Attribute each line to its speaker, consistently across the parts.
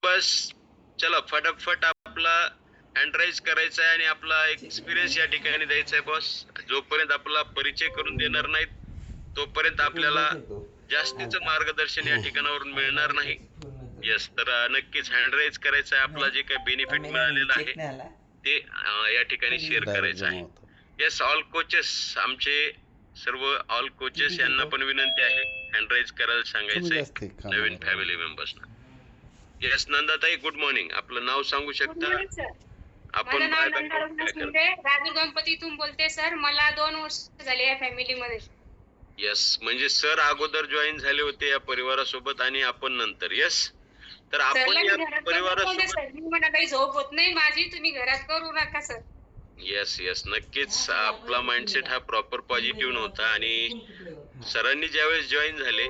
Speaker 1: बस चला फटाफट आपला हँड राईज करायचा आहे आणि आपला एक्सपिरियन्स या ठिकाणी द्यायचा आहे बॉस. जोपर्यंत आपला परिचय करून देणार नाहीत तोपर्यंत आपल्याला जास्तीचं मार्गदर्शन या ठिकाणावरून मिळणार नाही. येस, तर नक्कीच हँड राईज करायचं आहे. आपला जे काही बेनिफिट मिळालेलं आहे ते या ठिकाणी शेअर
Speaker 2: डायरेक्ट
Speaker 1: करायचं
Speaker 2: जमा
Speaker 1: आहे.
Speaker 2: होतं.
Speaker 1: येस, ऑल कोचेस आमचे सर्व ऑल कोचेस यांना पण विनंती आहे हँड राईज करायला
Speaker 2: कमी
Speaker 1: सांगायचंय
Speaker 2: जास्त आहे
Speaker 1: नवीन
Speaker 2: कामावर.
Speaker 1: फॅमिली मेंबर्सना. Yes Nandatai, good morning. आपलं नाव सांगू शकता?
Speaker 3: माझं
Speaker 1: आपण
Speaker 3: नाव
Speaker 1: बाय
Speaker 3: नंदा
Speaker 1: बॅकग्राऊंड
Speaker 3: रघुनाथ
Speaker 1: काय
Speaker 3: शिंदे, राजूर गणपतीतून बोलते सर. मला 2 वर्ष झाले या फॅमिलीमध्ये.
Speaker 1: येस, म्हणजे सर अगोदर जॉईन झाले होते या परिवारासोबत आणि आपण नंतर. येस, तर आपण
Speaker 3: सरला
Speaker 1: या
Speaker 3: मी घरात करून बोलते
Speaker 1: परिवारासोबत.
Speaker 3: सर. मी मला काही झोप होत नाही माझी, तुम्ही घरात करू नका सर.
Speaker 1: येस येस, नक्कीच आपला माइंडसेट हा प्रॉपर पॉझिटिव्ह नव्हता आणि सरांनी ज्यावेळेस जॉईन झाले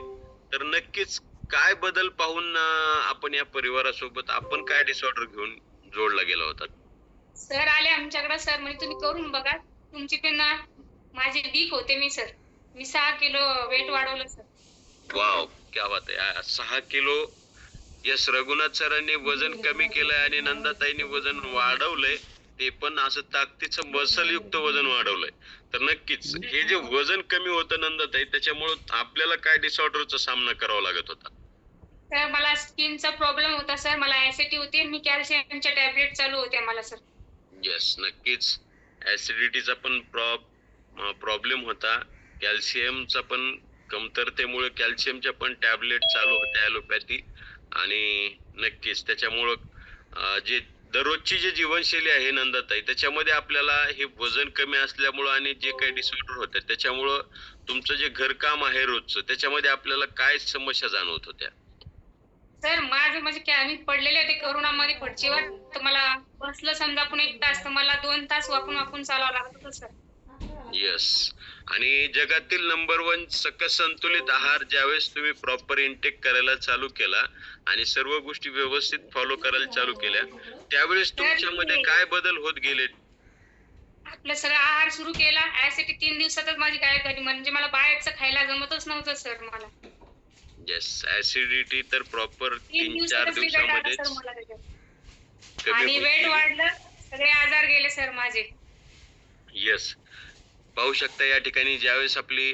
Speaker 1: तर नक्कीच काय बदल पाहून आपण या परिवारासोबत आपण काय डिसऑर्डर घेऊन जोडला गेला होता?
Speaker 3: सर आले आमच्याकडे. सर म्हणजे तुम्ही करून बघा. तुमची पण ना माझे वीक होते मी सर. मी 6 किलो वेट वाढवलं सर.
Speaker 1: वाव, क्या बात आहे. 6 किलो. यस, रघुनाथ सरांनी वजन कमी केलंय आणि नंदाताईंनी वजन वाढवलंय. ते पण असं ताकदीचं मसल युक्त वजन वाढवलंय. तर नक्कीच हे जे वजन कमी होतं नंदाताई, त्याच्यामुळे आपल्याला काय डिसऑर्डरचा सामना करावा लागत होता?
Speaker 3: सर मला स्किनचा प्रॉब्लेम होता सर. मला ऍसिडिटी होती आणि कॅल्शियमच्या टॅबलेट चालू होत्या मला सर.
Speaker 1: येस, नक्कीच ऍसिडिटीचा पण प्रॉब्लेम होता. कॅल्शियमचा पण कमतरतेमुळे कॅल्शियमच्या पण टॅबलेट चालू होत्या ॲलोपॅथी. आणि नक्कीच त्याच्यामुळं जे दररोजची जी जीवनशैली आहे नंदाताई, त्याच्यामध्ये आपल्याला हे वजन कमी असल्यामुळं आणि जे काही डिसऑर्डर होते त्याच्यामुळं तुमचं जे घरकाम आहे रोजचं, त्याच्यामध्ये आपल्याला काय समस्या जाणवत होत्या?
Speaker 3: सर माझं म्हणजे काय, मी पडलेले होते करोनामध्ये फडशीवर. तर मला बसलं समजा आपण 1 तास, तर मला 2 तास वाकून चालावं लागत होतं सर.
Speaker 1: येस, आणि जगातील नंबर 1 सकस संतुलित आहार ज्यावेळेस तुम्ही प्रॉपर इनटेक करायला चालू केला आणि सर्व गोष्टी व्यवस्थित फॉलो करायला चालू केल्या, त्यावेळेस
Speaker 3: सर
Speaker 1: तुमच्यामध्ये
Speaker 3: मी
Speaker 1: काय बदल होत गेले?
Speaker 3: आपलं सगळं आहार सुरू केला. ऍसिडिटी 3 दिवसातच माझी गायब झाली. म्हणजे मला बाहेरचं खायला जमतच नव्हतं सर मला.
Speaker 1: येस, ऍसिडिटी तर प्रॉपर
Speaker 3: 3
Speaker 1: 3-4
Speaker 3: दिवसातच रिझल्ट आला सर
Speaker 1: दिवसामध्येच
Speaker 3: मला त्याच्यात.
Speaker 1: कमी
Speaker 3: आणि
Speaker 1: होत
Speaker 3: वेट
Speaker 1: गेली.
Speaker 3: वाढलं. सगळे आजार गेले सर माझे.
Speaker 1: येस, पाहू शकता या ठिकाणी ज्यावेळेस आपली